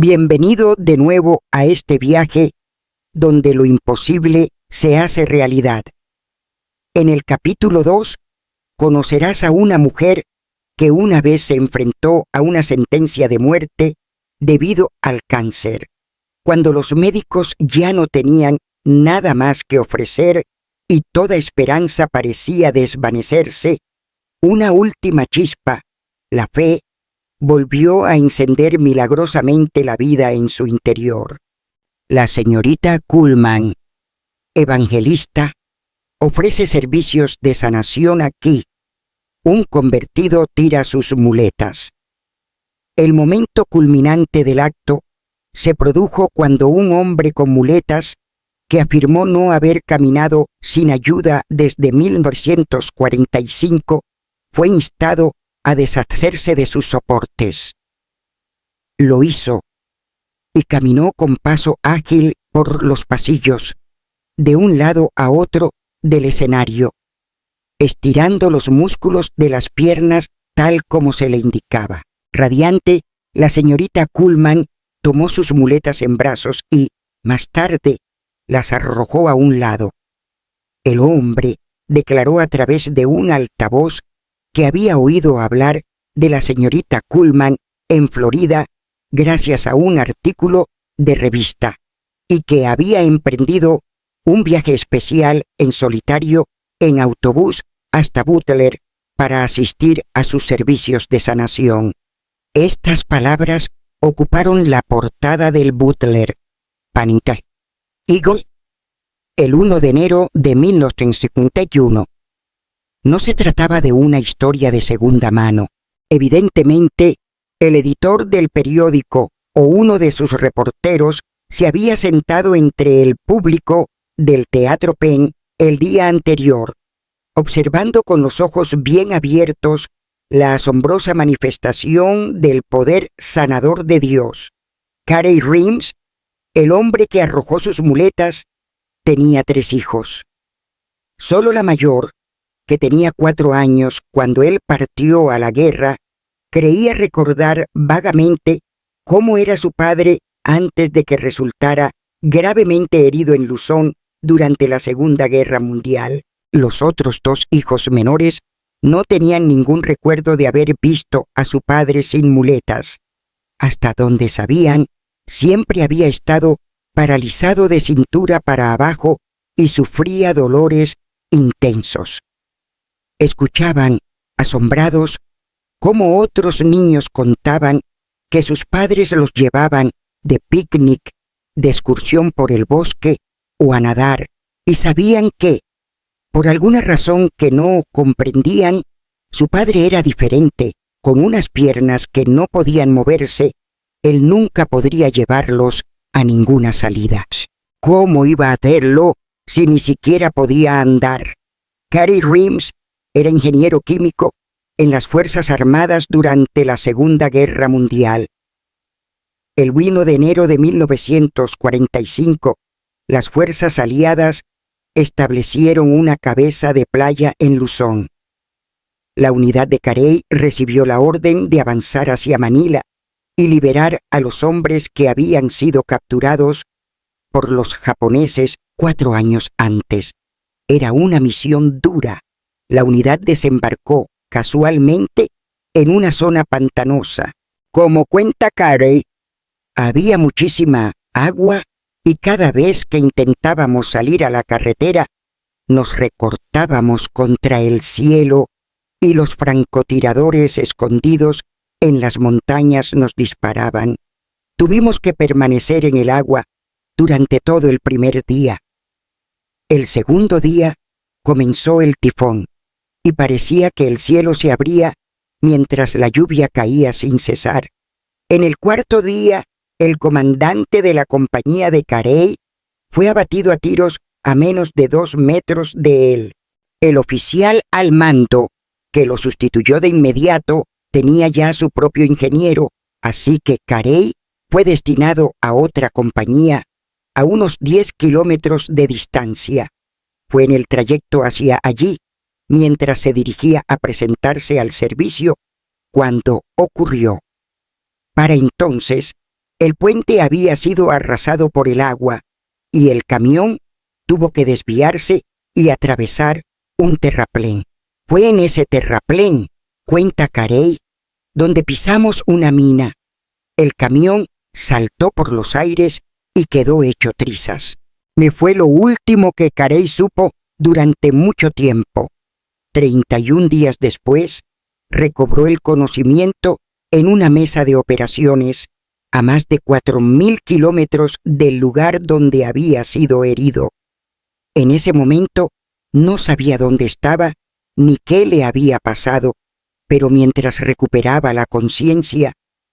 Bienvenido de nuevo a este viaje donde lo imposible se hace realidad. En el capítulo 2 conocerás a una mujer que una vez se enfrentó a una sentencia de muerte debido al cáncer. Cuando los médicos ya no tenían nada más que ofrecer y toda esperanza parecía desvanecerse, una última chispa, la fe, volvió a encender milagrosamente la vida en su interior. La señorita Kuhlman, evangelista, ofrece servicios de sanación aquí. Un convertido tira sus muletas. El momento culminante del acto se produjo cuando un hombre con muletas, que afirmó no haber caminado sin ayuda desde 1945, fue instado a deshacerse de sus soportes. Lo hizo y caminó con paso ágil por los pasillos, de un lado a otro del escenario, estirando los músculos de las piernas tal como se le indicaba. Radiante, la señorita Kuhlman tomó sus muletas en brazos y, más tarde, las arrojó a un lado. El hombre declaró a través de un altavoz que había oído hablar de la señorita Kuhlman en Florida gracias a un artículo de revista y que había emprendido un viaje especial en solitario en autobús hasta Butler para asistir a sus servicios de sanación. Estas palabras ocuparon la portada del Butler Panic Eagle el 1 de enero de 1951. No se trataba de una historia de segunda mano. Evidentemente, el editor del periódico o uno de sus reporteros se había sentado entre el público del Teatro Penn el día anterior, observando con los ojos bien abiertos la asombrosa manifestación del poder sanador de Dios. Carey Reams, el hombre que arrojó sus muletas, tenía 3 hijos. Solo la mayor, que tenía 4 años cuando él partió a la guerra, creía recordar vagamente cómo era su padre antes de que resultara gravemente herido en Luzón durante la Segunda Guerra Mundial. Los otros 2 hijos menores no tenían ningún recuerdo de haber visto a su padre sin muletas. Hasta donde sabían, siempre había estado paralizado de cintura para abajo y sufría dolores intensos. Escuchaban, asombrados, cómo otros niños contaban que sus padres los llevaban de picnic, de excursión por el bosque o a nadar, y sabían que, por alguna razón que no comprendían, su padre era diferente, con unas piernas que no podían moverse. Él nunca podría llevarlos a ninguna salida. ¿Cómo iba a hacerlo si ni siquiera podía andar? Carey Reams era ingeniero químico en las Fuerzas Armadas durante la Segunda Guerra Mundial. El 1 de enero de 1945, las fuerzas aliadas establecieron una cabeza de playa en Luzón. La unidad de Carey recibió la orden de avanzar hacia Manila y liberar a los hombres que habían sido capturados por los japoneses 4 años antes. Era una misión dura. La unidad desembarcó casualmente en una zona pantanosa. Como cuenta Carey, había muchísima agua y cada vez que intentábamos salir a la carretera, nos recortábamos contra el cielo y los francotiradores escondidos en las montañas nos disparaban. Tuvimos que permanecer en el agua durante todo el primer día. El segundo día comenzó el tifón y parecía que el cielo se abría mientras la lluvia caía sin cesar. En el cuarto día, el comandante de la compañía de Carey fue abatido a tiros a menos de 2 metros de él. El oficial al mando, que lo sustituyó de inmediato, tenía ya su propio ingeniero, así que Carey fue destinado a otra compañía, a unos 10 kilómetros de distancia. Fue en el trayecto hacia allí, mientras se dirigía a presentarse al servicio, cuando ocurrió. Para entonces, El puente había sido arrasado por el agua y el camión tuvo que desviarse y atravesar un terraplén. Fue en ese terraplén, cuenta Carey, donde pisamos una mina. El camión saltó por los aires y quedó hecho trizas. Me fue lo último que Carey supo durante mucho tiempo. 31 días después, recobró el conocimiento en una mesa de operaciones a más de 4.000 kilómetros del lugar donde había sido herido. En ese momento no sabía dónde estaba ni qué le había pasado, pero mientras recuperaba la conciencia,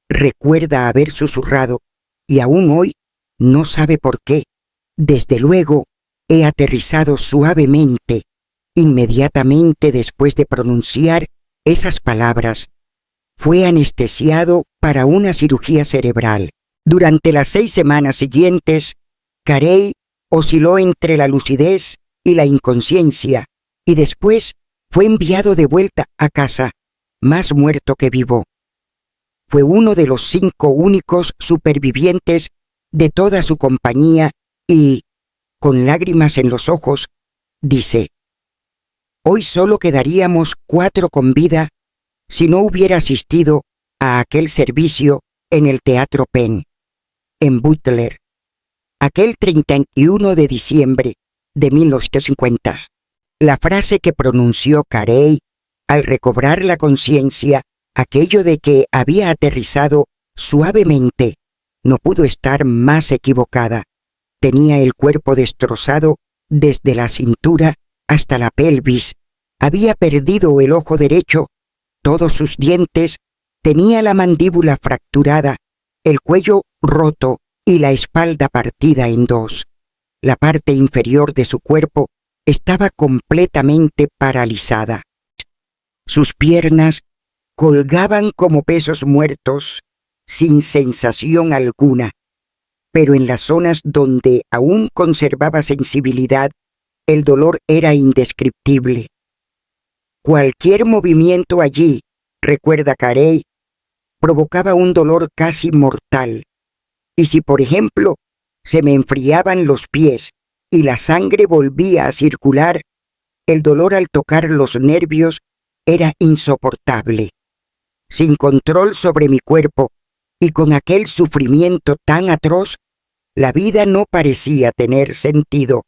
recuerda haber susurrado, y aún hoy no sabe por qué. Desde luego, he aterrizado suavemente, inmediatamente después de pronunciar esas palabras. Fue anestesiado para una cirugía cerebral. Durante las 6 semanas siguientes, Carey osciló entre la lucidez y la inconsciencia, y después fue enviado de vuelta a casa, más muerto que vivo. Fue uno de los 5 únicos supervivientes de toda su compañía y, con lágrimas en los ojos, dice: «Hoy solo quedaríamos 4 con vida si no hubiera asistido a aquel servicio en el Teatro Penn, en Butler, aquel 31 de diciembre de 1950. La frase que pronunció Carey al recobrar la conciencia, aquello de que había aterrizado suavemente, no pudo estar más equivocada. Tenía el cuerpo destrozado desde la cintura hasta la pelvis, había perdido el ojo derecho, todos sus dientes, tenía la mandíbula fracturada, el cuello roto y la espalda partida en 2. La parte inferior de su cuerpo estaba completamente paralizada. Sus piernas colgaban como pesos muertos, sin sensación alguna, pero en las zonas donde aún conservaba sensibilidad, el dolor era indescriptible. Cualquier movimiento allí, recuerda Carey, provocaba un dolor casi mortal. Y si, por ejemplo, se me enfriaban los pies y la sangre volvía a circular, el dolor al tocar los nervios era insoportable. Sin control sobre mi cuerpo y con aquel sufrimiento tan atroz, la vida no parecía tener sentido.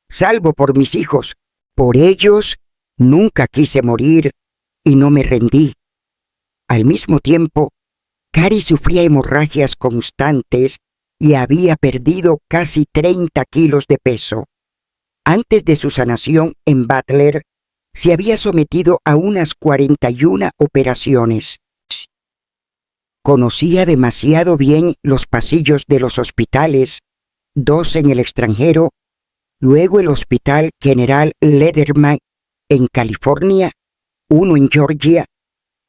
Salvo por mis hijos, por ellos nunca quise morir y no me rendí. Al mismo tiempo, Carey sufría hemorragias constantes y había perdido casi 30 kilos de peso. Antes de su sanación en Butler, se había sometido a unas 41 operaciones. Conocía demasiado bien los pasillos de los hospitales, 2 en el extranjero, luego el Hospital General Lederman en California, 1 en Georgia,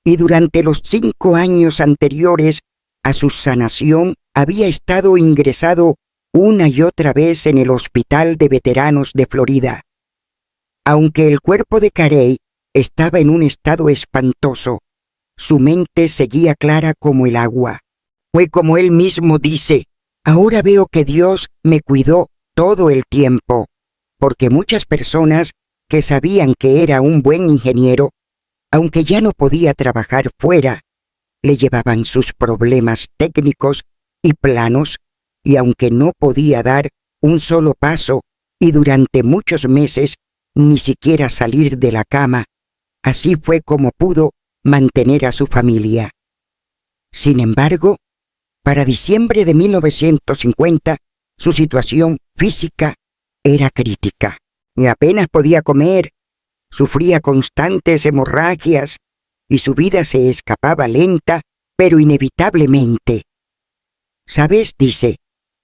y durante los 5 años anteriores a su sanación había estado ingresado una y otra vez en el Hospital de Veteranos de Florida. Aunque el cuerpo de Carey estaba en un estado espantoso, su mente seguía clara como el agua. Fue como él mismo dice: «Ahora veo que Dios me cuidó todo el tiempo», porque muchas personas que sabían que era un buen ingeniero, aunque ya no podía trabajar fuera, le llevaban sus problemas técnicos y planos, y aunque no podía dar un solo paso y durante muchos meses ni siquiera salir de la cama, así fue como pudo mantener a su familia. Sin embargo, para diciembre de 1950, su situación física era crítica. Apenas podía comer, sufría constantes hemorragias y su vida se escapaba lenta, pero inevitablemente. «¿Sabes?», dice,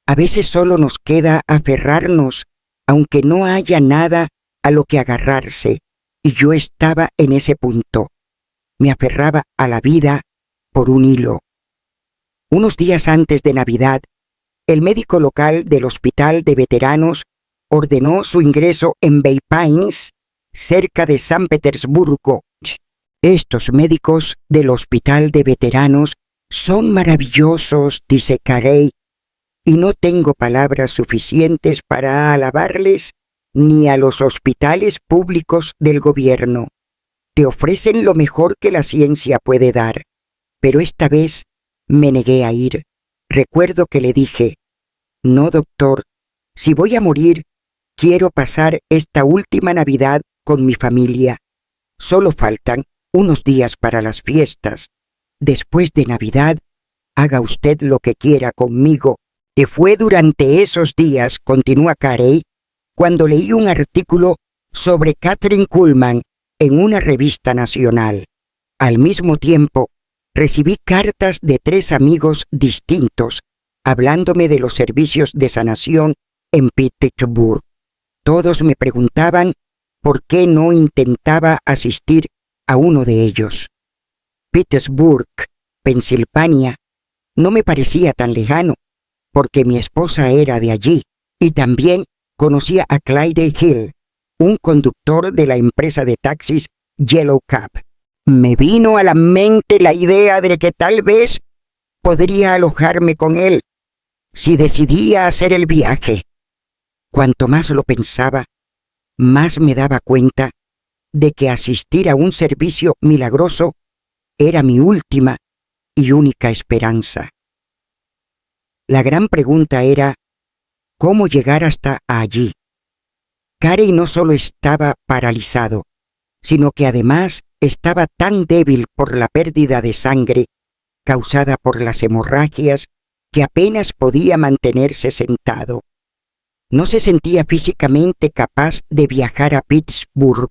«a veces solo nos queda aferrarnos, aunque no haya nada a lo que agarrarse, y yo estaba en ese punto. Me aferraba a la vida por un hilo». Unos días antes de Navidad, el médico local del Hospital de Veteranos ordenó su ingreso en Bay Pines, cerca de San Petersburgo. Estos médicos del Hospital de Veteranos Son maravillosos, dice Carey, y no tengo palabras suficientes para alabarles ni a los hospitales públicos del gobierno. Te ofrecen lo mejor que la ciencia puede dar, pero esta vez me negué a ir. Recuerdo que le dije, no, doctor, si voy a morir, quiero pasar esta última Navidad con mi familia. Solo faltan unos días para las fiestas. Después de Navidad, haga usted lo que quiera conmigo. Y fue durante esos días, continúa Carey, cuando leí un artículo sobre Kathryn Kuhlman en una revista nacional. Al mismo tiempo, recibí cartas de 3 amigos distintos hablándome de los servicios de sanación en Pittsburgh. Todos me preguntaban por qué no intentaba asistir a uno de ellos. Pittsburgh, Pensilvania, no me parecía tan lejano, porque mi esposa era de allí, y también conocía a Clyde Hill, un conductor de la empresa de taxis Yellow Cab. Me vino a la mente la idea de que tal vez podría alojarme con él si decidía hacer el viaje. Cuanto más lo pensaba, más me daba cuenta de que asistir a un servicio milagroso era mi última y única esperanza. La gran pregunta era, ¿cómo llegar hasta allí? Carey no solo estaba paralizado, sino que además estaba tan débil por la pérdida de sangre causada por las hemorragias que apenas podía mantenerse sentado. No se sentía físicamente capaz de viajar a Pittsburgh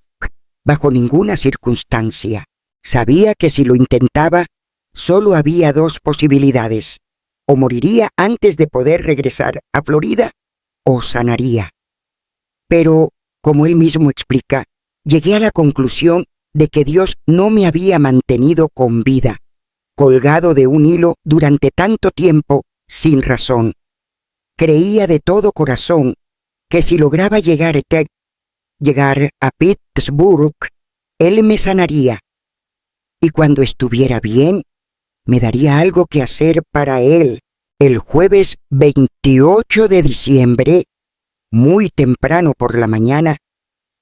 bajo ninguna circunstancia. Sabía que si lo intentaba, solo había 2 posibilidades: o moriría antes de poder regresar a Florida, o sanaría. Pero, como él mismo explica, llegué a la conclusión de que Dios no me había mantenido con vida, colgado de un hilo durante tanto tiempo sin razón. Creía de todo corazón que si lograba llegar a Pittsburgh, Él me sanaría. Y cuando estuviera bien, me daría algo que hacer para Él. El jueves 28 de diciembre, muy temprano por la mañana,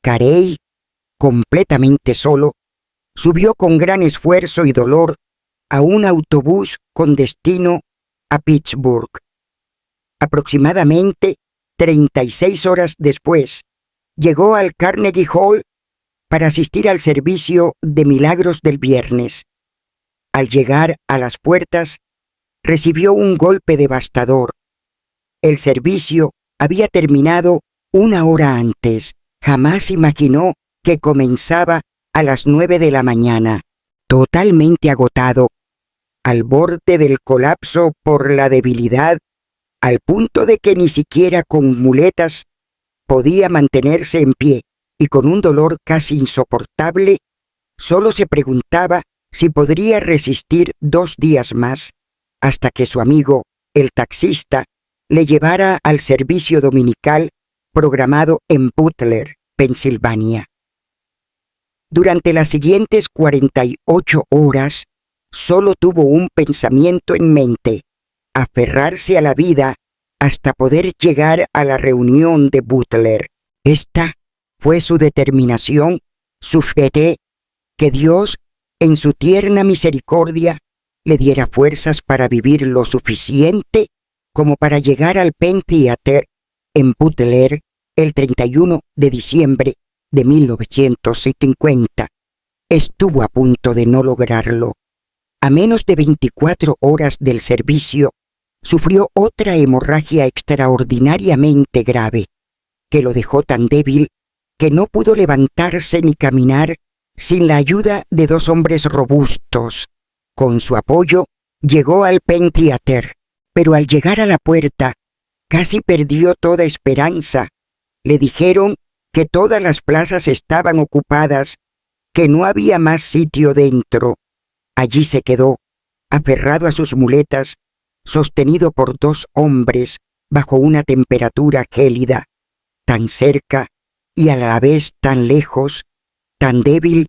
Carey, completamente solo, subió con gran esfuerzo y dolor a un autobús con destino a Pittsburgh. Aproximadamente 36 horas después, llegó al Carnegie Hall para asistir al servicio de milagros del viernes. Al llegar a las puertas, recibió un golpe devastador. El servicio había terminado 1 hora antes. Jamás imaginó que comenzaba a las 9 de la mañana. Totalmente agotado, al borde del colapso por la debilidad, al punto de que ni siquiera con muletas podía mantenerse en pie, y con un dolor casi insoportable, solo se preguntaba si podría resistir 2 días más, hasta que su amigo, el taxista, le llevara al servicio dominical programado en Butler, Pensilvania. Durante las siguientes 48 horas, solo tuvo un pensamiento en mente: aferrarse a la vida hasta poder llegar a la reunión de Butler. Esta fue su determinación, su fe, que Dios, en su tierna misericordia, le diera fuerzas para vivir lo suficiente como para llegar al Penn Theater en Butler el 31 de diciembre de 1950. Estuvo a punto de no lograrlo. A menos de 24 horas del servicio, sufrió otra hemorragia extraordinariamente grave, que lo dejó tan débil que no pudo levantarse ni caminar sin la ayuda de 2 hombres robustos. Con su apoyo, llegó al Penn Theater, pero al llegar a la puerta, casi perdió toda esperanza. Le dijeron que todas las plazas estaban ocupadas, que no había más sitio dentro. Allí se quedó, aferrado a sus muletas, sostenido por 2 hombres bajo una temperatura gélida, tan cerca y a la vez tan lejos, tan débil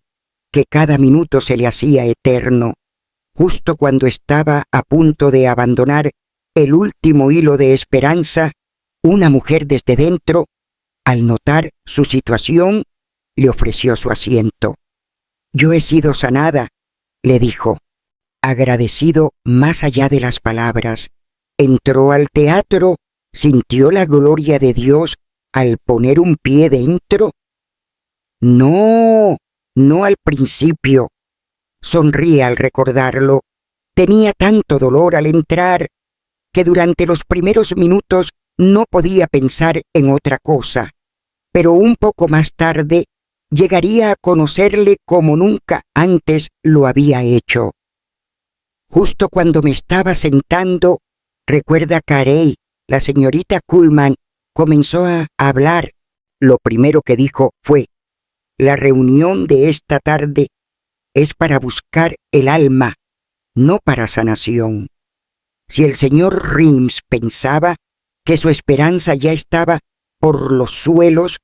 que cada minuto se le hacía eterno. justo cuando estaba a punto de abandonar el último hilo de esperanza, una mujer desde dentro, al notar su situación, le ofreció su asiento. «Yo he sido sanada», le dijo. Agradecido más allá de las palabras, entró al teatro, sintió la gloria de Dios al poner un pie dentro. No, no al principio. Sonríe al recordarlo. Tenía tanto dolor al entrar que durante los primeros minutos no podía pensar en otra cosa, pero un poco más tarde llegaría a conocerle como nunca antes lo había hecho. Justo cuando me estaba sentando, recuerda Carey, la señorita Kuhlman comenzó a hablar. Lo primero que dijo fue: «La reunión de esta tarde es para buscar el alma, no para sanación». Si el señor Reeves pensaba que su esperanza ya estaba por los suelos,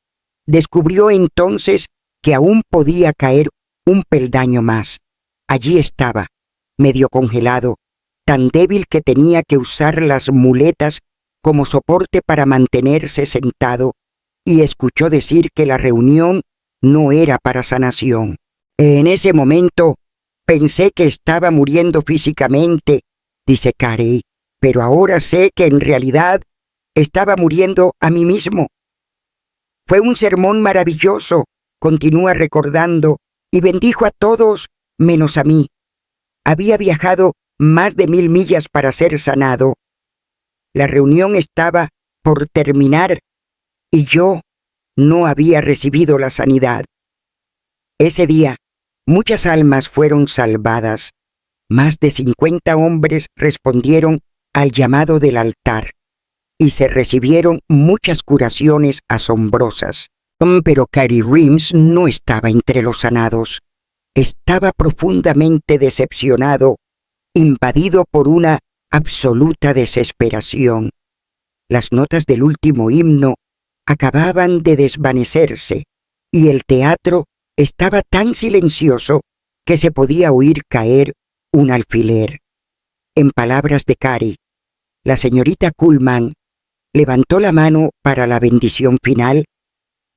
descubrió entonces que aún podía caer un peldaño más. Allí estaba, medio congelado, tan débil que tenía que usar las muletas como soporte para mantenerse sentado, y escuchó decir que la reunión no era para sanación. En ese momento pensé que estaba muriendo físicamente, dice Carey, pero ahora sé que en realidad estaba muriendo a mí mismo. Fue un sermón maravilloso, continúa recordando, y bendijo a todos menos a mí. Había viajado más de 1000 millas para ser sanado. La reunión estaba por terminar y yo no había recibido la sanidad. Ese día, muchas almas fueron salvadas. Más de 50 hombres respondieron al llamado del altar y se recibieron muchas curaciones asombrosas. Pero Carey Reeves no estaba entre los sanados. Estaba profundamente decepcionado, invadido por una absoluta desesperación. Las notas del último himno acababan de desvanecerse y el teatro estaba tan silencioso que se podía oír caer un alfiler. En palabras de Carey, la señorita Kuhlman levantó la mano para la bendición final,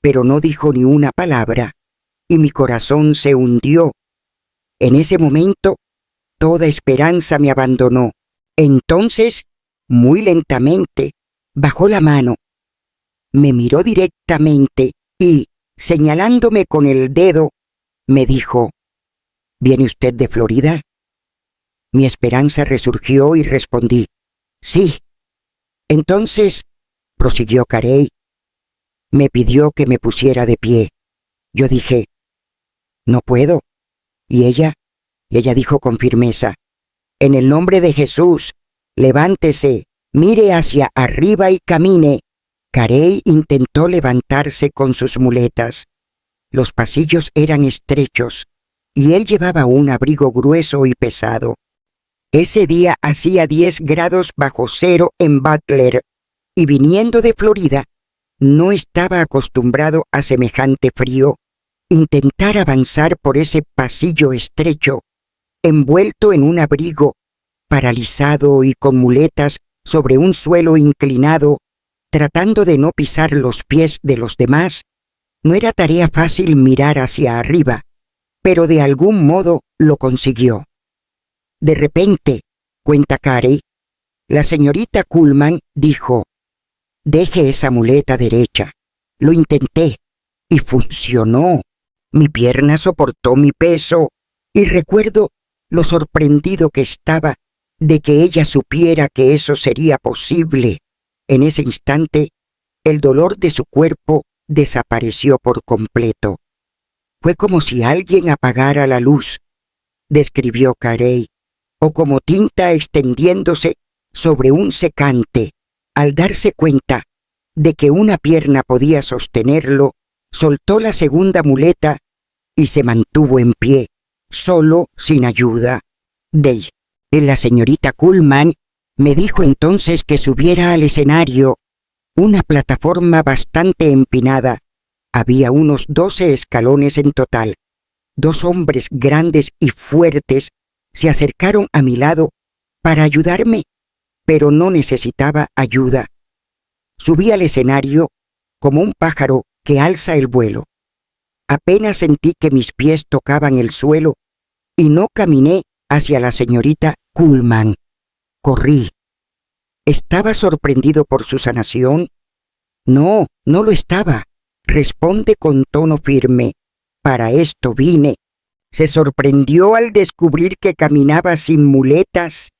pero no dijo ni una palabra, y mi corazón se hundió. En ese momento, toda esperanza me abandonó. Entonces, muy lentamente, bajó la mano, me miró directamente y, señalándome con el dedo, me dijo: «¿Viene usted de Florida?». Mi esperanza resurgió y respondí: «Sí». Entonces, prosiguió Carey, me pidió que me pusiera de pie. Yo dije: «No puedo». Y ella dijo con firmeza: «En el nombre de Jesús, levántese, mire hacia arriba y camine». Carey intentó levantarse con sus muletas. Los pasillos eran estrechos y él llevaba un abrigo grueso y pesado. Ese día hacía 10 grados bajo cero en Butler, y viniendo de Florida, no estaba acostumbrado a semejante frío. Intentar avanzar por ese pasillo estrecho, envuelto en un abrigo, paralizado y con muletas sobre un suelo inclinado, tratando de no pisar los pies de los demás, no era tarea fácil mirar hacia arriba, pero de algún modo lo consiguió. De repente, cuenta Carey, la señorita Kuhlman dijo: «Deje esa muleta derecha». Lo intenté y funcionó. Mi pierna soportó mi peso y recuerdo lo sorprendido que estaba de que ella supiera que eso sería posible. En ese instante, el dolor de su cuerpo desapareció por completo. Fue como si alguien apagara la luz, describió Carey, o como tinta extendiéndose sobre un secante. Al darse cuenta de que una pierna podía sostenerlo, soltó la segunda muleta y se mantuvo en pie, solo, sin ayuda. La señorita Kuhlman me dijo entonces que subiera al escenario, una plataforma bastante empinada. Había unos 12 escalones en total. 2 hombres grandes y fuertes se acercaron a mi lado para ayudarme, pero no necesitaba ayuda. Subí al escenario como un pájaro que alza el vuelo. Apenas sentí que mis pies tocaban el suelo y no caminé hacia la señorita Kuhlman. Corrí. ¿Estaba sorprendido por su sanación? No, no lo estaba. Responde con tono firme. Para esto vine. ¿Se sorprendió al descubrir que caminaba sin muletas?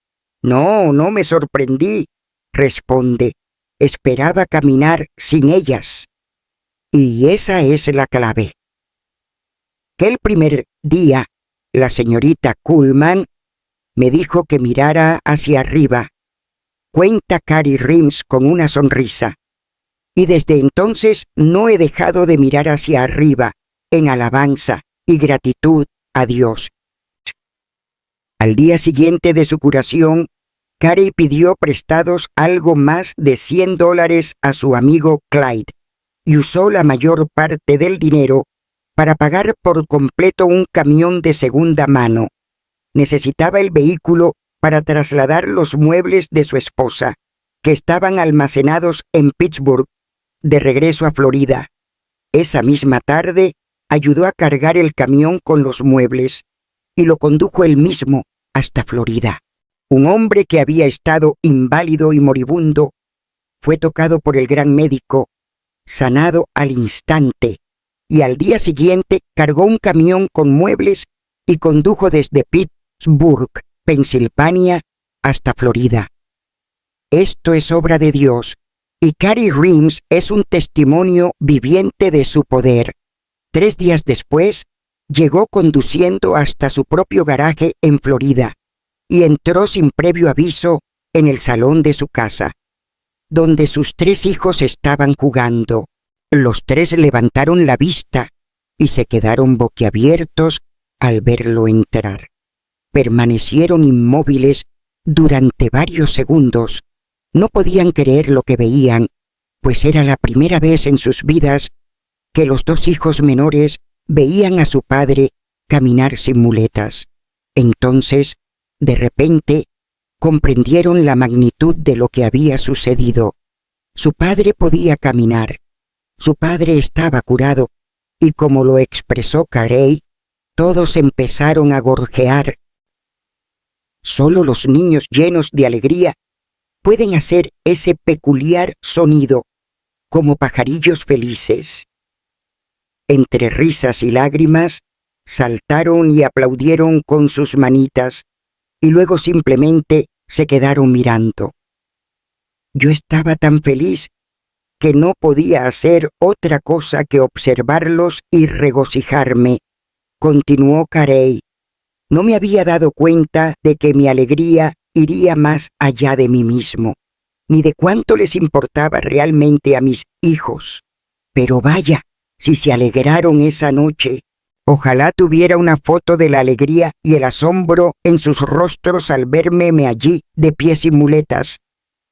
No, no me sorprendí. Responde. Esperaba caminar sin ellas. Y esa es la clave. Que el primer día, la señorita Kuhlman me dijo que mirara hacia arriba. Cuenta Carrie Rims con una sonrisa. Y desde entonces no he dejado de mirar hacia arriba, en alabanza y gratitud a Dios. Al día siguiente de su curación, Carrie pidió prestados algo más de $100 a su amigo Clyde y usó la mayor parte del dinero para pagar por completo un camión de segunda mano. Necesitaba el vehículo para trasladar los muebles de su esposa, que estaban almacenados en Pittsburgh, de regreso a Florida. Esa misma tarde, ayudó a cargar el camión con los muebles y lo condujo él mismo hasta Florida. Un hombre que había estado inválido y moribundo fue tocado por el gran médico, sanado al instante, y al día siguiente cargó un camión con muebles y condujo desde Pittsburgh, Pensilvania, hasta Florida. Esto es obra de Dios, y Carrie Rims es un testimonio viviente de su poder. 3 días después, llegó conduciendo hasta su propio garaje en Florida y entró sin previo aviso en el salón de su casa, donde sus 3 hijos estaban jugando. Los 3 levantaron la vista y se quedaron boquiabiertos al verlo entrar. Permanecieron inmóviles durante varios segundos. No podían creer lo que veían, pues era la primera vez en sus vidas que los 2 hijos menores veían a su padre caminar sin muletas. Entonces, de repente, comprendieron la magnitud de lo que había sucedido. Su padre podía caminar. Su padre estaba curado, y como lo expresó Carey, todos empezaron a gorjear. Solo los niños llenos de alegría pueden hacer ese peculiar sonido, como pajarillos felices. Entre risas y lágrimas, saltaron y aplaudieron con sus manitas, y luego simplemente se quedaron mirando. Yo estaba tan feliz que no podía hacer otra cosa que observarlos y regocijarme, continuó Carey. No me había dado cuenta de que mi alegría iría más allá de mí mismo, ni de cuánto les importaba realmente a mis hijos. Pero vaya, si se alegraron esa noche. Ojalá tuviera una foto de la alegría y el asombro en sus rostros al verme allí de pies sin muletas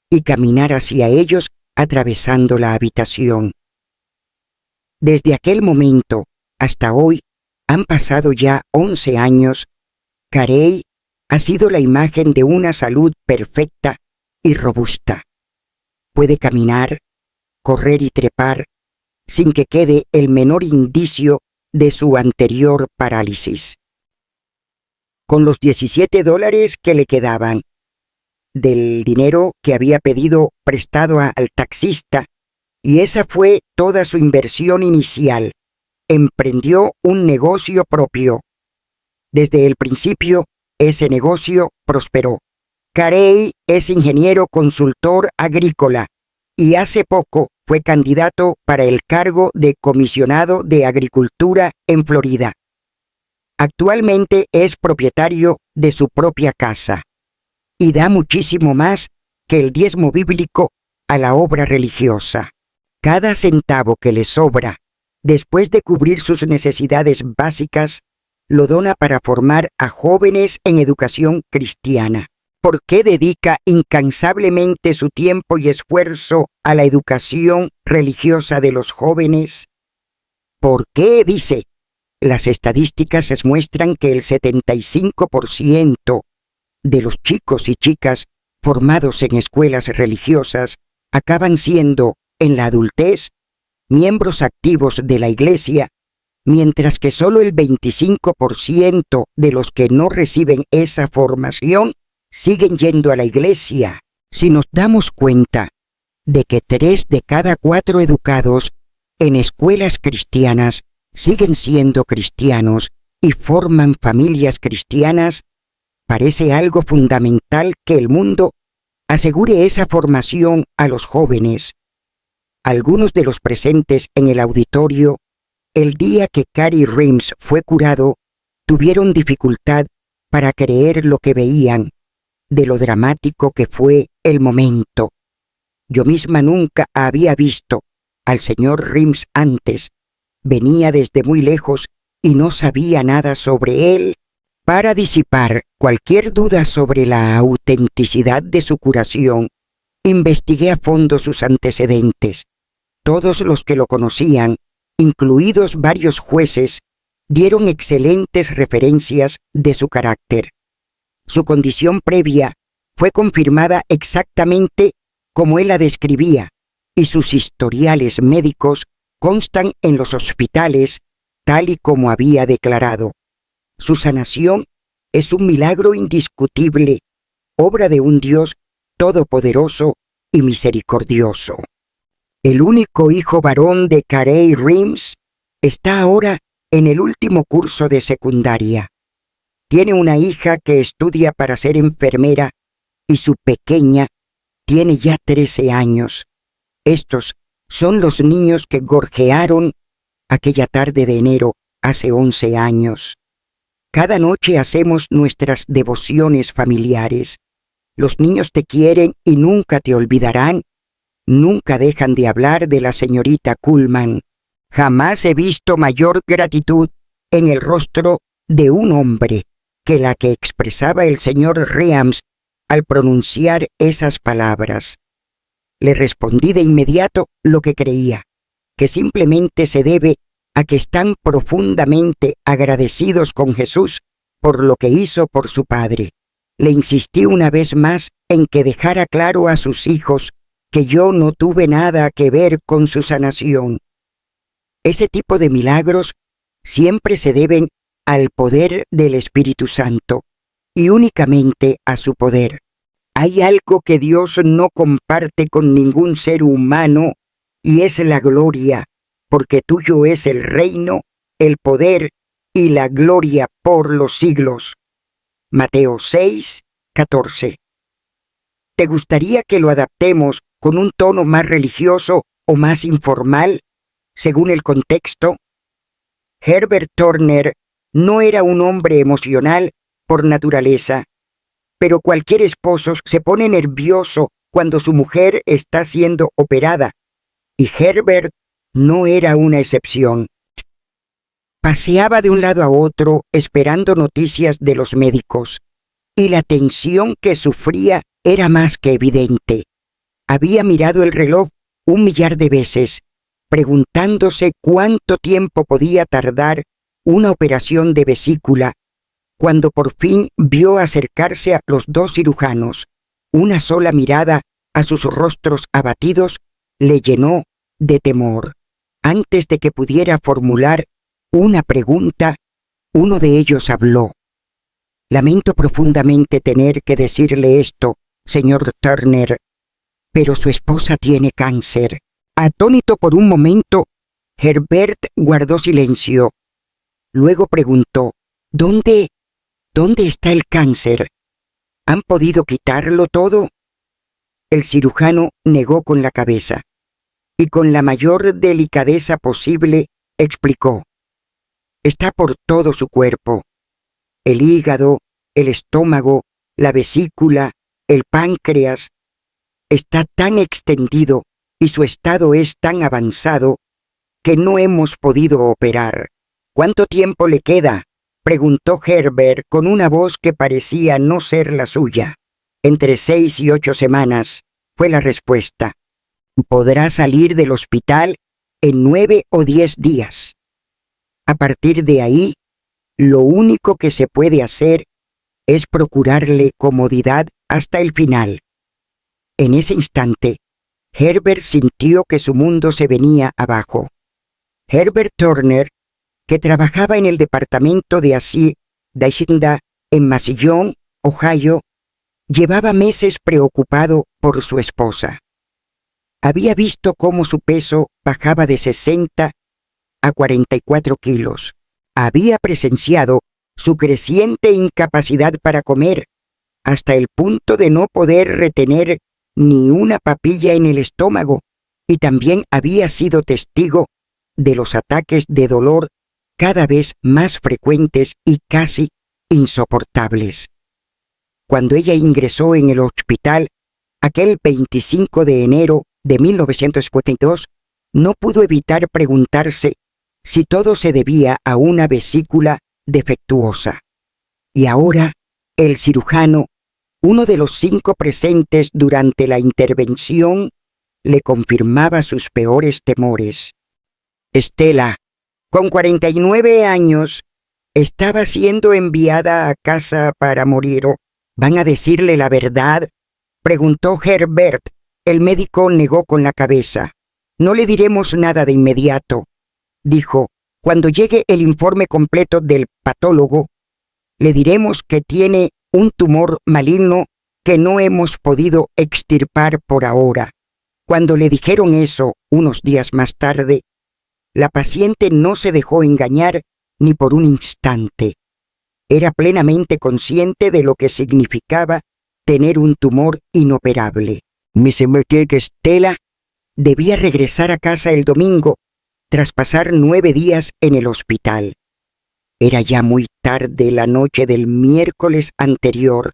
y caminar hacia ellos atravesando la habitación. Desde aquel momento hasta hoy han pasado ya 11 años. Carey ha sido la imagen de una salud perfecta y robusta. Puede caminar, correr y trepar sin que quede el menor indicio de su anterior parálisis. Con los $17 que le quedaban, del dinero que había pedido prestado al taxista, y esa fue toda su inversión inicial, emprendió un negocio propio. Desde el principio, ese negocio prosperó. Carey es ingeniero consultor agrícola y hace poco fue candidato para el cargo de comisionado de Agricultura en Florida. Actualmente es propietario de su propia casa y da muchísimo más que el diezmo bíblico a la obra religiosa. Cada centavo que le sobra, después de cubrir sus necesidades básicas, lo dona para formar a jóvenes en educación cristiana. ¿Por qué dedica incansablemente su tiempo y esfuerzo a la educación religiosa de los jóvenes? ¿Por qué, dice? Las estadísticas muestran que el 75% de los chicos y chicas formados en escuelas religiosas acaban siendo, en la adultez, miembros activos de la Iglesia, mientras que solo el 25% de los que no reciben esa formación siguen yendo a la Iglesia. Si nos damos cuenta de que 3 de cada 4 educados en escuelas cristianas siguen siendo cristianos y forman familias cristianas, parece algo fundamental que el mundo asegure esa formación a los jóvenes. Algunos de los presentes en el auditorio, el día que Carey Rimes fue curado, tuvieron dificultad para creer lo que veían, de lo dramático que fue el momento. Yo misma nunca había visto al señor Rimes antes. Venía desde muy lejos y no sabía nada sobre él. Para disipar cualquier duda sobre la autenticidad de su curación, investigué a fondo sus antecedentes. Todos los que lo conocían, incluidos varios jueces, dieron excelentes referencias de su carácter. Su condición previa fue confirmada exactamente como él la describía, y sus historiales médicos constan en los hospitales tal y como había declarado. Su sanación es un milagro indiscutible, obra de un Dios todopoderoso y misericordioso. El único hijo varón de Carey Rimes está ahora en el último curso de secundaria. Tiene una hija que estudia para ser enfermera y su pequeña tiene ya 13 años. Estos son los niños que gorjearon aquella tarde de enero hace 11 años. Cada noche hacemos nuestras devociones familiares. Los niños te quieren y nunca te olvidarán. Nunca dejan de hablar de la señorita Kuhlman. Jamás he visto mayor gratitud en el rostro de un hombre que la que expresaba el señor Rimes al pronunciar esas palabras. Le respondí de inmediato lo que creía, que simplemente se debe a que están profundamente agradecidos con Jesús por lo que hizo por su Padre. Le insistí una vez más en que dejara claro a sus hijos que yo no tuve nada que ver con su sanación. Ese tipo de milagros siempre se deben al poder del Espíritu Santo y únicamente a su poder. Hay algo que Dios no comparte con ningún ser humano y es la gloria, porque tuyo es el reino, el poder y la gloria por los siglos. Mateo 6, 14. ¿Te gustaría que lo adaptemos con un tono más religioso o más informal, según el contexto? Herbert Turner no era un hombre emocional por naturaleza, pero cualquier esposo se pone nervioso cuando su mujer está siendo operada, y Herbert no era una excepción. Paseaba de un lado a otro esperando noticias de los médicos, y la tensión que sufría era más que evidente. Había mirado el reloj 1.000.000 de veces, preguntándose cuánto tiempo podía tardar una operación de vesícula, cuando por fin vio acercarse a los 2 cirujanos. Una sola mirada a sus rostros abatidos le llenó de temor. Antes de que pudiera formular una pregunta, uno de ellos habló. Lamento profundamente tener que decirle esto, señor Turner, pero su esposa tiene cáncer. Atónito por un momento, Herbert guardó silencio. Luego preguntó, ¿Dónde está el cáncer? ¿Han podido quitarlo todo? El cirujano negó con la cabeza y con la mayor delicadeza posible explicó. Está por todo su cuerpo. El hígado, el estómago, la vesícula, el páncreas. Está tan extendido y su estado es tan avanzado que no hemos podido operar. ¿Cuánto tiempo le queda?, preguntó Herbert con una voz que parecía no ser la suya. Entre 6 y 8 semanas, fue la respuesta. Podrá salir del hospital en 9 o 10 días. A partir de ahí, lo único que se puede hacer es procurarle comodidad hasta el final. En ese instante, Herbert sintió que su mundo se venía abajo. Herbert Turner, que trabajaba en el departamento de Hacienda en Massillon, Ohio, llevaba meses preocupado por su esposa. Había visto cómo su peso bajaba de 60 a 44 kilos. Había presenciado su creciente incapacidad para comer, hasta el punto de no poder retener ni una papilla en el estómago, y también había sido testigo de los ataques de dolor cada vez más frecuentes y casi insoportables. Cuando ella ingresó en el hospital aquel 25 de enero de 1942, no pudo evitar preguntarse si todo se debía a una vesícula defectuosa. Y ahora, el cirujano, uno de los 5 presentes durante la intervención, le confirmaba sus peores temores. Estela, con 49 años, estaba siendo enviada a casa para morir. ¿Van a decirle la verdad?, preguntó Herbert. El médico negó con la cabeza. No le diremos nada de inmediato, dijo. Cuando llegue el informe completo del patólogo, le diremos que tiene un tumor maligno que no hemos podido extirpar por ahora. Cuando le dijeron eso unos días más tarde, la paciente no se dejó engañar ni por un instante. Era plenamente consciente de lo que significaba tener un tumor inoperable. Me sembré que Estela debía regresar a casa el domingo, tras pasar 9 días en el hospital. Era ya muy tarde la noche del miércoles anterior,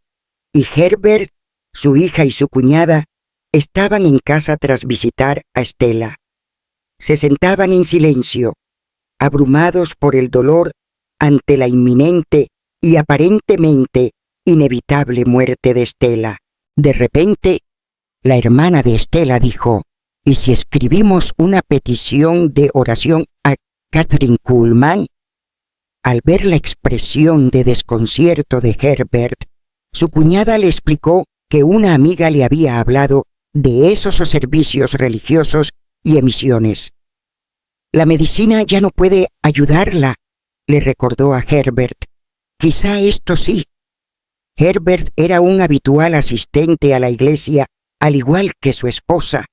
y Herbert, su hija y su cuñada estaban en casa tras visitar a Estela. Se sentaban en silencio, abrumados por el dolor ante la inminente y aparentemente inevitable muerte de Estela. De repente, la hermana de Estela dijo: ¿y si escribimos una petición de oración a Kathryn Kuhlman? Al ver la expresión de desconcierto de Herbert, su cuñada le explicó que una amiga le había hablado de esos servicios religiosos y emisiones. La medicina ya no puede ayudarla, le recordó a Herbert. Quizá esto sí. Herbert era un habitual asistente a la iglesia, al igual que su esposa,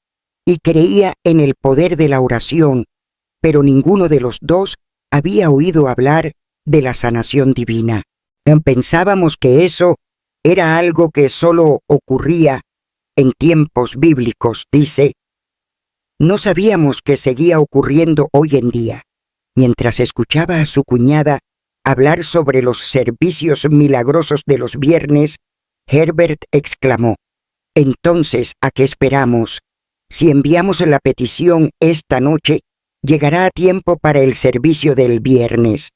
y creía en el poder de la oración, pero ninguno de los dos había oído hablar de la sanación divina. Pensábamos que eso era algo que solo ocurría en tiempos bíblicos, dice. No sabíamos que seguía ocurriendo hoy en día. Mientras escuchaba a su cuñada hablar sobre los servicios milagrosos de los viernes, Herbert exclamó: «Entonces, ¿a qué esperamos? Si enviamos la petición esta noche, llegará a tiempo para el servicio del viernes».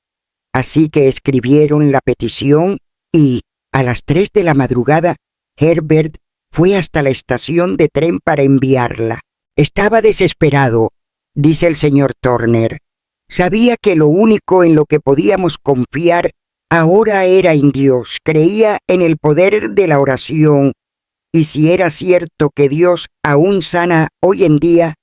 Así que escribieron la petición y, a las 3 de la madrugada, Herbert fue hasta la estación de tren para enviarla. Estaba desesperado, dice el señor Turner. Sabía que lo único en lo que podíamos confiar ahora era en Dios. Creía en el poder de la oración. Y si era cierto que Dios aún sana hoy en día,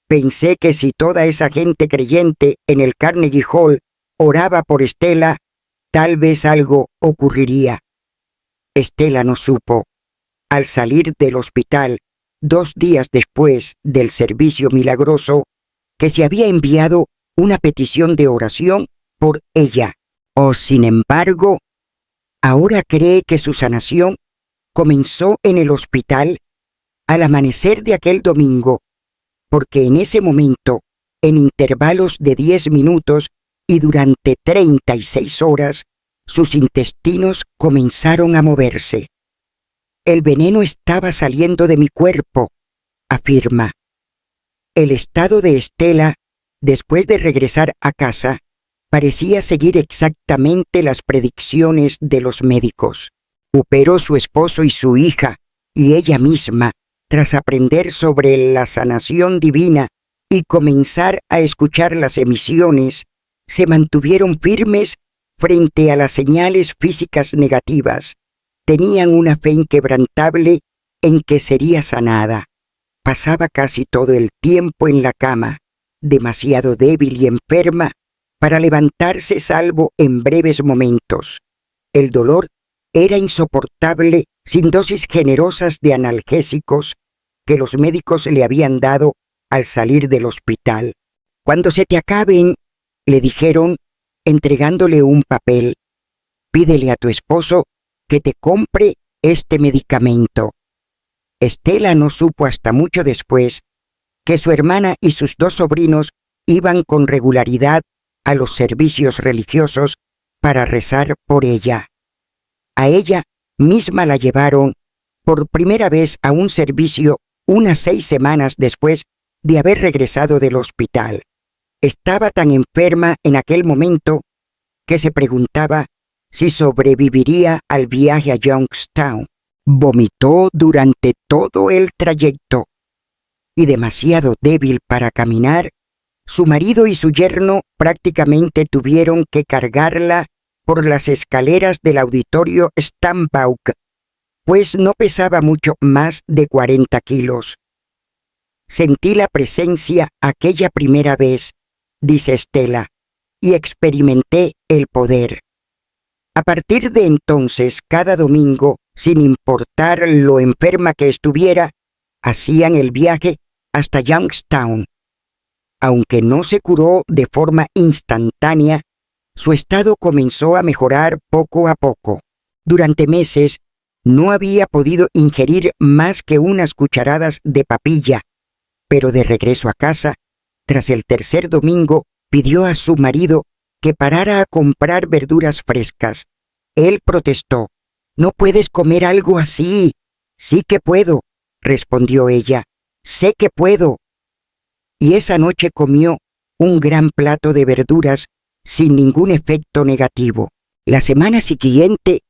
pensé que si toda esa gente creyente en el Carnegie Hall oraba por Estela, tal vez algo ocurriría. Estela no supo. Al salir del hospital, 2 días después del servicio milagroso, que se había enviado una petición de oración por ella. Sin embargo, ahora cree que su sanación comenzó en el hospital al amanecer de aquel domingo, porque en ese momento, en intervalos de 10 minutos y durante 36 horas, sus intestinos comenzaron a moverse. El veneno estaba saliendo de mi cuerpo, afirma. El estado de Estela, después de regresar a casa, parecía seguir exactamente las predicciones de los médicos. Pero su esposo y su hija, y ella misma, tras aprender sobre la sanación divina y comenzar a escuchar las emisiones, se mantuvieron firmes frente a las señales físicas negativas. Tenían una fe inquebrantable en que sería sanada. Pasaba casi todo el tiempo en la cama, demasiado débil y enferma para levantarse salvo en breves momentos. El dolor era insoportable sin dosis generosas de analgésicos que los médicos le habían dado al salir del hospital. «Cuando se te acaben», le dijeron, entregándole un papel, «pídele a tu esposo que te compre este medicamento». Estela no supo hasta mucho después que su hermana y sus 2 sobrinos iban con regularidad a los servicios religiosos para rezar por ella. A ella misma la llevaron por primera vez a un servicio unas 6 semanas después de haber regresado del hospital. Estaba tan enferma en aquel momento que se preguntaba si sobreviviría al viaje a Youngstown. Vomitó durante todo el trayecto y, demasiado débil para caminar, su marido y su yerno prácticamente tuvieron que cargarla por las escaleras del auditorio Stambaugh, pues no pesaba mucho más de 40 kilos. «Sentí la presencia aquella primera vez», dice Estela, «y experimenté el poder». A partir de entonces, cada domingo, sin importar lo enferma que estuviera, hacían el viaje hasta Youngstown. Aunque no se curó de forma instantánea, su estado comenzó a mejorar poco a poco. Durante meses, no había podido ingerir más que unas cucharadas de papilla, pero de regreso a casa, tras el tercer domingo, pidió a su marido que parara a comprar verduras frescas. Él protestó. «No puedes comer algo así». «Sí que puedo», respondió ella. «Sé que puedo». Y esa noche comió un gran plato de verduras sin ningún efecto negativo. La semana siguiente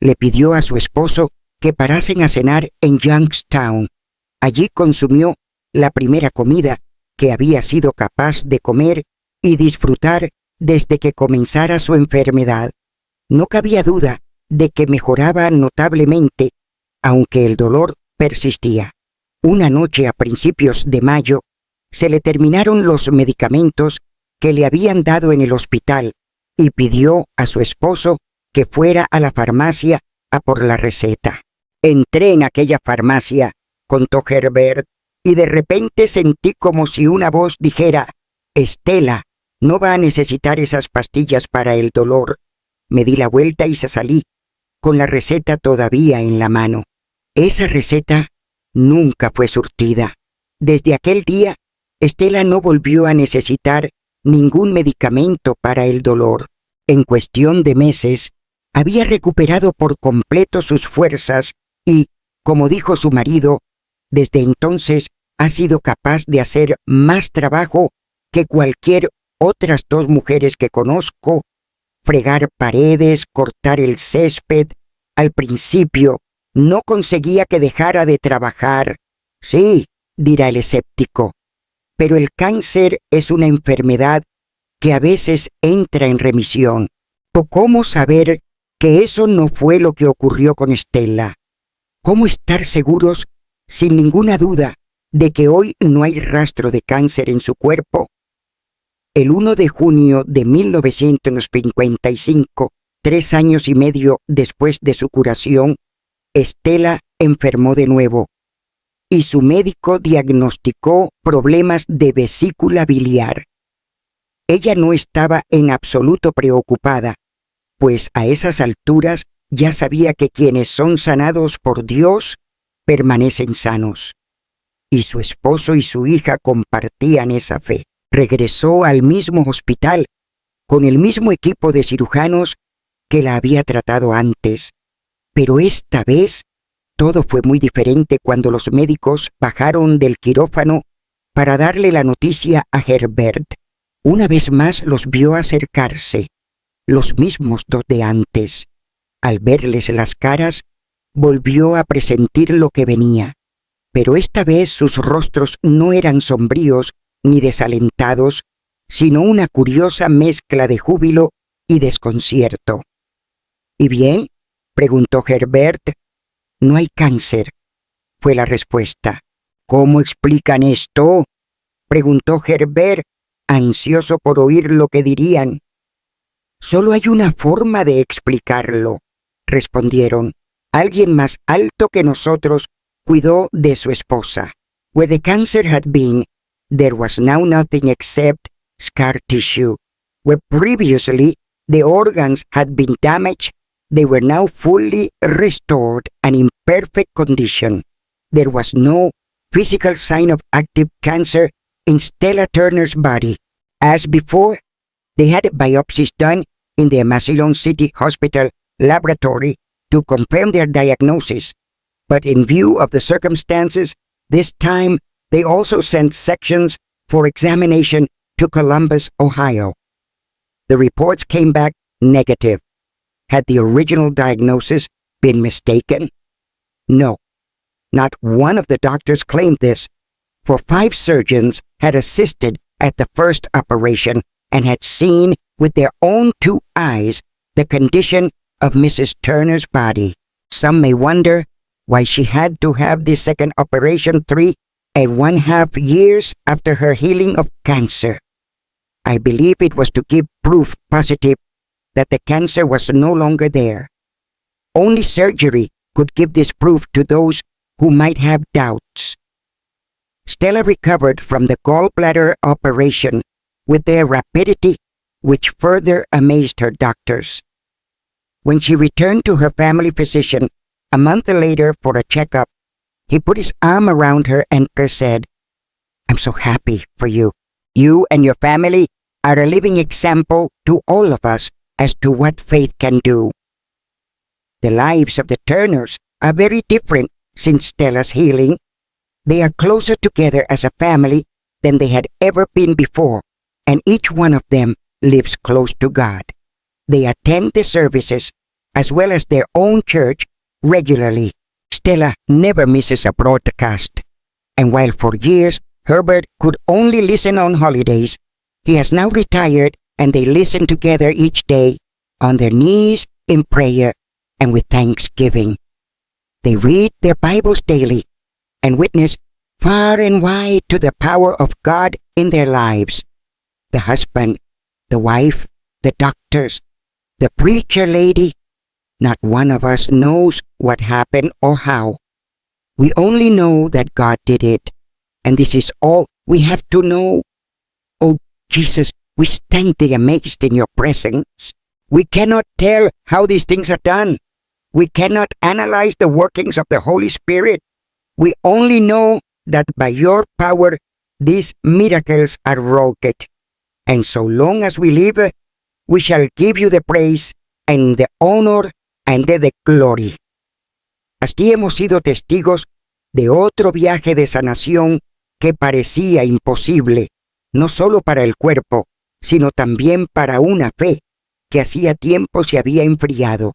le pidió a su esposo que parasen a cenar en Youngstown. Allí consumió la primera comida que había sido capaz de comer y disfrutar desde que comenzara su enfermedad. No cabía duda de que mejoraba notablemente, aunque el dolor persistía. Una noche a principios de mayo, se le terminaron los medicamentos que le habían dado en el hospital y pidió a su esposo que fuera a la farmacia a por la receta. «Entré en aquella farmacia», contó Herbert, «y de repente sentí como si una voz dijera: Estela, no va a necesitar esas pastillas para el dolor». Me di la vuelta y salí, con la receta todavía en la mano. Esa receta nunca fue surtida. Desde aquel día, Estela no volvió a necesitar ningún medicamento para el dolor. En cuestión de meses, había recuperado por completo sus fuerzas y, como dijo su marido, desde entonces ha sido capaz de hacer más trabajo que cualquier otras 2 mujeres que conozco: fregar paredes, cortar el césped. Al principio no conseguía que dejara de trabajar. Sí, dirá el escéptico, pero el cáncer es una enfermedad que a veces entra en remisión. ¿O cómo saber que eso no fue lo que ocurrió con Estela? ¿Cómo estar seguros, sin ninguna duda, de que hoy no hay rastro de cáncer en su cuerpo? El 1 de junio de 1955, 3 años y medio después de su curación, Estela enfermó de nuevo y su médico diagnosticó problemas de vesícula biliar. Ella no estaba en absoluto preocupada, pues a esas alturas ya sabía que quienes son sanados por Dios permanecen sanos. Y su esposo y su hija compartían esa fe. Regresó al mismo hospital, con el mismo equipo de cirujanos que la había tratado antes. Pero esta vez todo fue muy diferente cuando los médicos bajaron del quirófano para darle la noticia a Herbert. Una vez más los vio acercarse, los mismos 2 de antes. Al verles las caras, volvió a presentir lo que venía. Pero esta vez sus rostros no eran sombríos ni desalentados, sino una curiosa mezcla de júbilo y desconcierto. ¿Y bien?, preguntó Herbert. No hay cáncer, fue la respuesta. ¿Cómo explican esto?, preguntó Herbert, ansioso por oír lo que dirían. Solo hay una forma de explicarlo, respondieron. Alguien más alto que nosotros cuidó de su esposa. Where the cancer had been, there was now nothing except scar tissue. Where previously the organs had been damaged, they were now fully restored and in perfect condition. There was no physical sign of active cancer in Stella Turner's body. As before, they had biopsies done in the Massillon City Hospital laboratory to confirm their diagnosis, but in view of the circumstances, this time they also sent sections for examination to Columbus, Ohio. The reports came back negative. Had the original diagnosis been mistaken? No, not one of the doctors claimed this, for 5 surgeons had assisted at the first operation and had seen with their own 2 eyes the condition of Mrs. Turner's body. Some may wonder why she had to have the second operation 3.5 years after her healing of cancer. I believe it was to give proof positive that the cancer was no longer there. Only surgery could give this proof to those who might have doubts. Stella recovered from the gallbladder operation with a rapidity which further amazed her doctors. When she returned to her family physician a month later for a checkup, he put his arm around her and said, "I'm so happy for you. You and your family are a living example to all of us as to what faith can do." The lives of the Turners are very different since Stella's healing. They are closer together as a family than they had ever been before, and each one of them lives close to God. They attend the services as well as their own church regularly. Stella never misses a broadcast, and while for years Herbert could only listen on holidays, he has now retired and they listen together each day on their knees in prayer and with thanksgiving. They read their Bibles daily and witness far and wide to the power of God in their lives. The husband, the wife, the doctors, the preacher lady, not one of us knows what happened or how. We only know that God did it, and this is all we have to know. Oh Jesus, we stand there amazed in your presence. We cannot tell how these things are done. We cannot analyze the workings of the Holy Spirit. We only know that by your power these miracles are wrought. And so long as we live, we shall give you the praise and the honor and the glory. Así hemos sido testigos de otro viaje de sanación que parecía imposible, no solo para el cuerpo, sino también para una fe que hacía tiempo se había enfriado.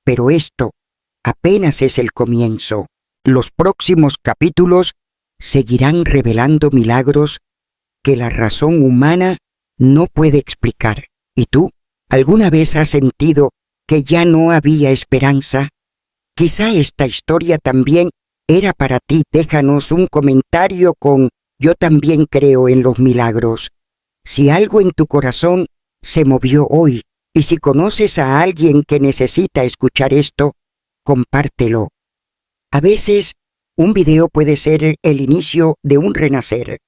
Pero esto apenas es el comienzo. Los próximos capítulos seguirán revelando milagros que la razón humana no puede explicar. ¿Y tú? ¿Alguna vez has sentido que ya no había esperanza? Quizá esta historia también era para ti. Déjanos un comentario con "Yo también creo en los milagros". Si algo en tu corazón se movió hoy, y si conoces a alguien que necesita escuchar esto, compártelo. A veces, un video puede ser el inicio de un renacer.